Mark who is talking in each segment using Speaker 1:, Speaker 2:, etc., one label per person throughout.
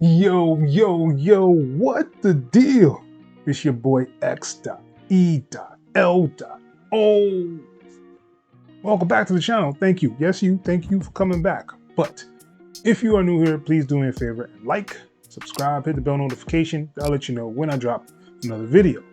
Speaker 1: Yo, what the deal? It's your boy X.E.L. Welcome back to the channel. Thank you. Yes, thank you for coming back. But if you are new here, please do me a favor and like, subscribe, hit the bell notification. I'll let you know when I drop another video.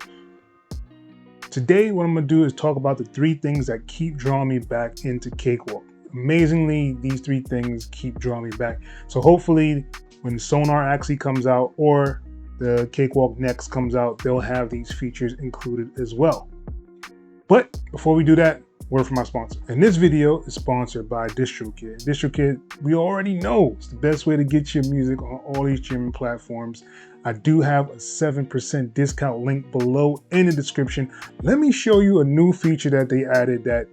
Speaker 1: Today, what I'm gonna do is talk about the 3 things that keep drawing me back into Cakewalk. Amazingly, these 3 things keep drawing me back. So hopefully, when Sonar actually comes out or the Cakewalk Next comes out, they'll have these features included as well. But before we do that, word from my sponsor. And this video is sponsored by DistroKid. DistroKid, we already know it's the best way to get your music on all these streaming platforms. I do have a 7% discount link below in the description. Let me show you a new feature that they added that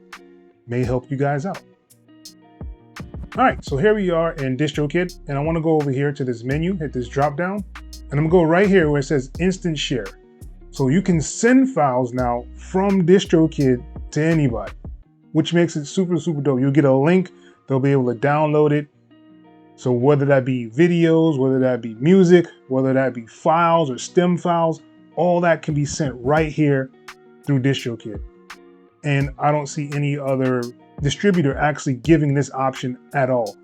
Speaker 1: may help you guys out. All right, so here we are in DistroKid, and I want to go over here to this menu, hit this drop down, and I'm gonna go right here where it says Instant Share. So you can send files now from DistroKid to anybody, which makes it super dope. You'll get a link, they'll be able to download it. So whether that be videos, whether that be music, whether that be files or stem files, all that can be sent right here through DistroKid. And I don't see any other distributor actually giving this option at all.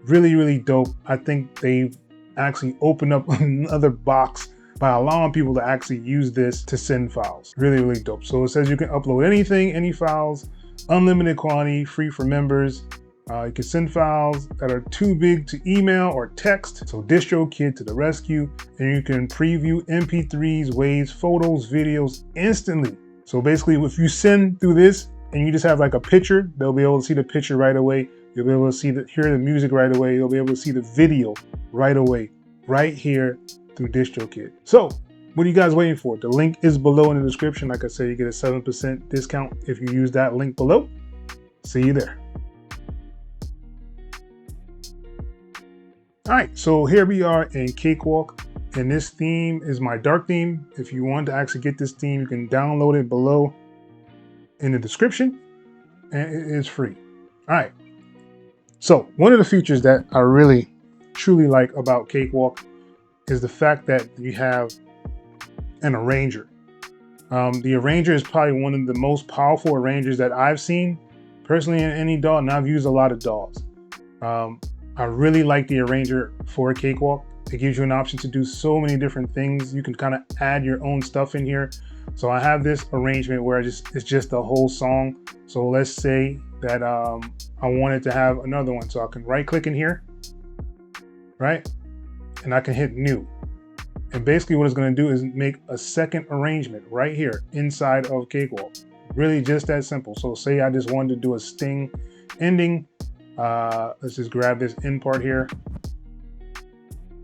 Speaker 1: Really dope. I think they've actually opened up another box by allowing people to actually use this to send files. Really dope. So it says you can upload anything, any files, unlimited quantity, free for members. You can send files that are too big to email or text. So DistroKid to the rescue, and you can preview MP3s, waves, photos, videos instantly. So basically, if you send through this and you just have like a picture, they'll be able to see the picture right away. You'll be able to see hear the music right away. You'll be able to see the video right away, right here through DistroKid. So what are you guys waiting for? The link is below in the description. Like I said, you get a 7% discount if you use that link below. See you there. All right, so here we are in Cakewalk, and this theme is my dark theme. If you want to actually get this theme, you can download it below in the description, and it is free. All right, so one of the features that I really truly like about Cakewalk is the fact that you have an arranger. The arranger is probably one of the most powerful arrangers that I've seen personally in any DAW, and I've used a lot of DAWs. I really like the arranger for Cakewalk. It gives you an option to do so many different things. You can kind of add your own stuff in here. So I have this arrangement where it's just a whole song. So let's say that I wanted to have another one. So I can right click in here, right? And I can hit new. And basically what it's going to do is make a second arrangement right here inside of Cakewalk. Really just that simple. So say I just wanted to do a sting ending. Let's just grab this end part here.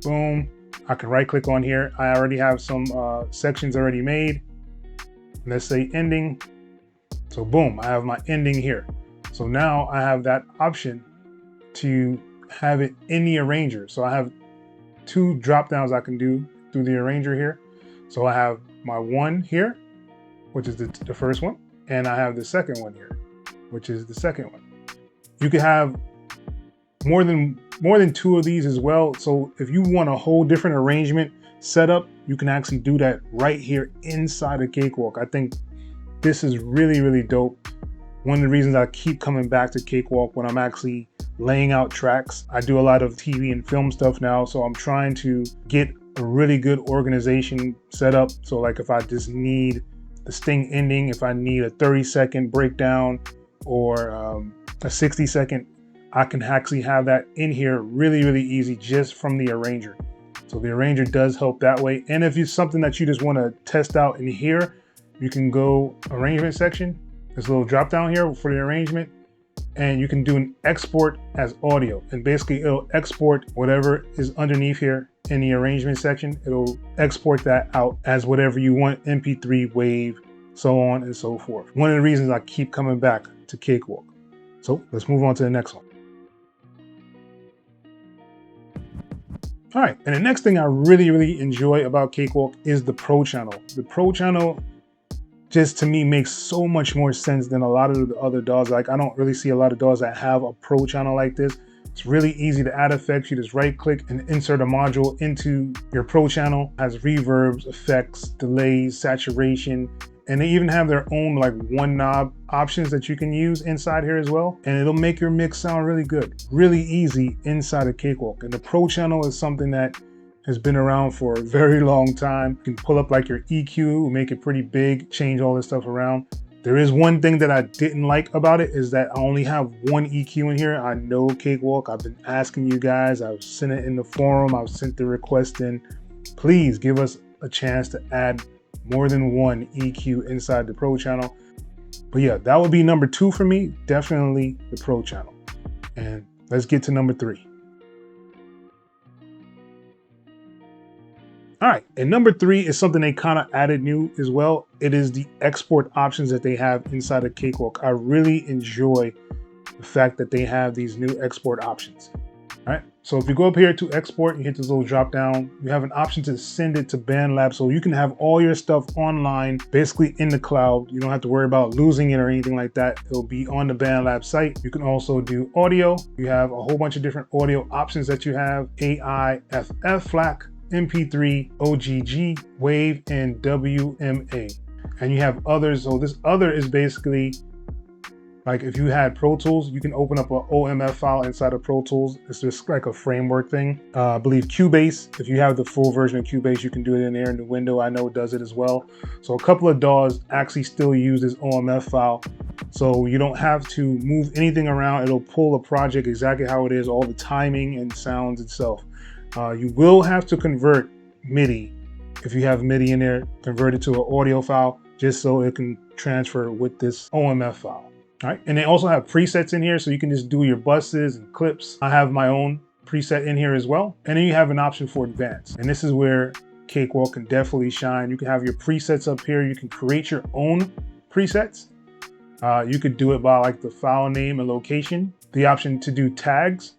Speaker 1: Boom. I can right click on here. I already have some sections already made. Let's say ending. So boom, I have my ending here. So now I have that option to have it in the arranger. So I have 2 drop downs I can do through the arranger here. So I have my one here, which is the first one, and I have the second one here, which is the second one. You can have more than 2 of these as well. So if you want a whole different arrangement setup, you can actually do that right here inside of Cakewalk. I think this is really dope. One of the reasons I keep coming back to Cakewalk when I'm actually laying out tracks. I do a lot of TV and film stuff now, so I'm trying to get a really good organization set up. So like if I just need the sting ending, if I need a 30-second breakdown or a 60-second, I can actually have that in here really easy just from the arranger. So the arranger does help that way. And if it's something that you just want to test out in here, you can go arrangement section. There's a little drop down here for the arrangement, and you can do an export as audio. And basically it'll export whatever is underneath here in the arrangement section. It'll export that out as whatever you want, MP3, wave, so on and so forth. One of the reasons I keep coming back to Cakewalk. So let's move on to the next one. All right, and the next thing I really enjoy about Cakewalk is the Pro channel. The Pro channel just to me makes so much more sense than a lot of the other DAWs. Like I don't really see a lot of DAWs that have a Pro channel like this. It's really easy to add effects. You just right click and insert a module into your Pro channel. It has reverbs, effects, delays, saturation, and they even have their own like one knob options that you can use inside here as well. And it'll make your mix sound really good. Really easy inside of Cakewalk. And the Pro channel is something that has been around for a very long time. You can pull up like your EQ, make it pretty big, change all this stuff around. There is one thing that I didn't like about it is that I only have one EQ in here. I know Cakewalk, I've been asking you guys, I've sent it in the forum, I've sent the request in. Please give us a chance to add more than one EQ inside the Pro channel. But yeah, that would be number 2 for me, definitely the Pro channel. And let's get to number 3. All right, and number 3 is something they kind of added new as well. It is the export options that they have inside of Cakewalk. I really enjoy the fact that they have these new export options. All right, so if you go up here to export, you hit this little drop down, you have an option to send it to BandLab, so you can have all your stuff online, basically in the cloud. You don't have to worry about losing it or anything like that. It'll be on the BandLab site. You can also do audio. You have a whole bunch of different audio options that you have: AI, FF, FLAC, MP3, OGG, Wave, and WMA. And you have others. So this other is basically like if you had Pro Tools, you can open up an OMF file inside of Pro Tools. It's just like a framework thing. I believe Cubase, if you have the full version of Cubase, you can do it in there in the window. I know it does it as well. So a couple of DAWs actually still use this OMF file. So you don't have to move anything around. It'll pull a project exactly how it is, all the timing and sounds itself. You will have to convert MIDI. If you have MIDI in there, convert it to an audio file just so it can transfer with this OMF file. All right, and they also have presets in here, so you can just do your buses and clips. I have my own preset in here as well. And then you have an option for advanced. And this is where Cakewalk can definitely shine. You can have your presets up here. You can create your own presets. You could do it by like the file name and location. The option to do tags.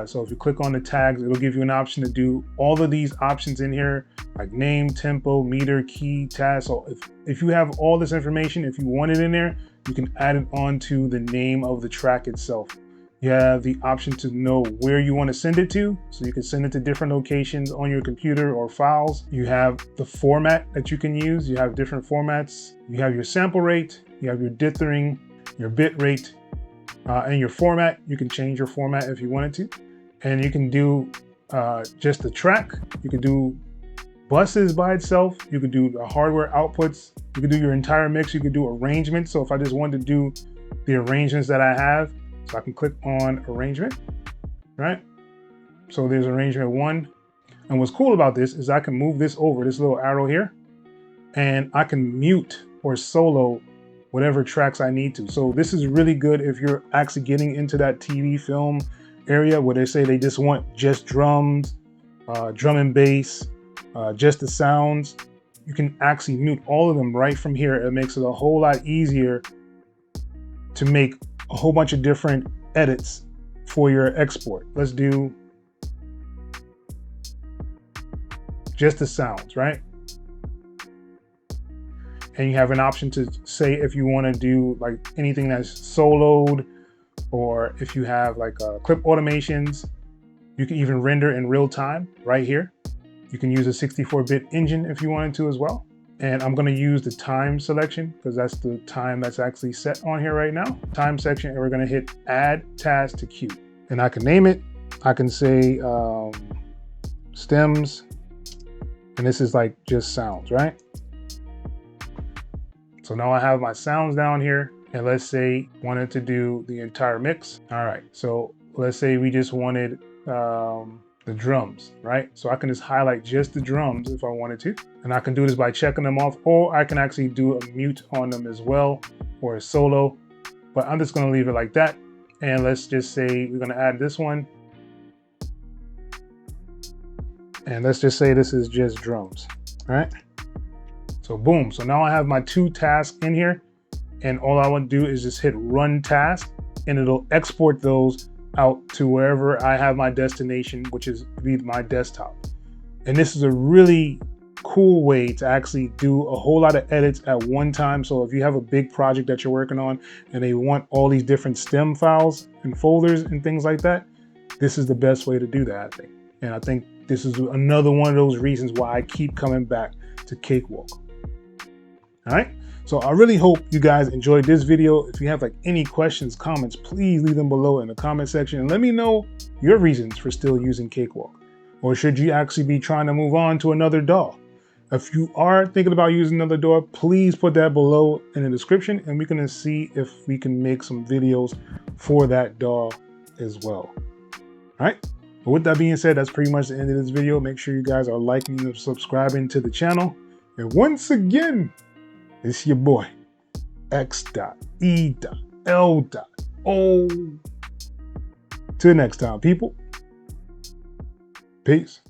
Speaker 1: So if you click on the tags, it'll give you an option to do all of these options in here, like name, tempo, meter, key, task. So if you have all this information, if you want it in there, you can add it onto the name of the track itself. You have the option to know where you want to send it to. So you can send it to different locations on your computer or files. You have the format that you can use. You have different formats. You have your sample rate, you have your dithering, your bit rate, and your format. You can change your format if you wanted to. And you can do just the track. You can do buses by itself. You can do the hardware outputs. You can do your entire mix. You can do arrangements. So if I just wanted to do the arrangements that I have, so I can click on arrangement, right? So there's arrangement 1. And what's cool about this is I can move this over, this little arrow here, and I can mute or solo whatever tracks I need to. So this is really good if you're actually getting into that TV film area where they say they just want just drums, drum and bass, just the sounds. You can actually mute all of them right from here. It makes it a whole lot easier to make a whole bunch of different edits for your export. Let's do just the sounds, right? And you have an option to say if you want to do like anything that's soloed, or if you have like clip automations. You can even render in real time right here. You can use a 64-bit engine if you wanted to as well. And I'm going to use the time selection because that's the time that's actually set on here right now. Time section, and we're going to hit add task to queue. And I can name it. I can say stems, and this is like just sounds, right? So now I have my sounds down here, and let's say wanted to do the entire mix. All right, so let's say we just wanted the drums, right? So I can just highlight just the drums if I wanted to, and I can do this by checking them off, or I can actually do a mute on them as well, or a solo, but I'm just gonna leave it like that. And let's just say we're gonna add this one, and let's just say this is just drums, all right? So boom, so now I have my 2 tasks in here, and all I want to do is just hit run task, and it'll export those out to wherever I have my destination, which is be my desktop. And this is a really cool way to actually do a whole lot of edits at one time. So if you have a big project that you're working on and they want all these different stem files and folders and things like that, this is the best way to do that, I think. And I think this is another one of those reasons why I keep coming back to Cakewalk. All right. So I really hope you guys enjoyed this video. If you have like any questions, comments, please leave them below in the comment section and let me know your reasons for still using Cakewalk. Or should you actually be trying to move on to another DAW? If you are thinking about using another DAW, please put that below in the description and we're going to see if we can make some videos for that DAW as well. All right. But with that being said, that's pretty much the end of this video. Make sure you guys are liking and subscribing to the channel. And once again, it's your boy, X.E.L.O. Till next time, people. Peace.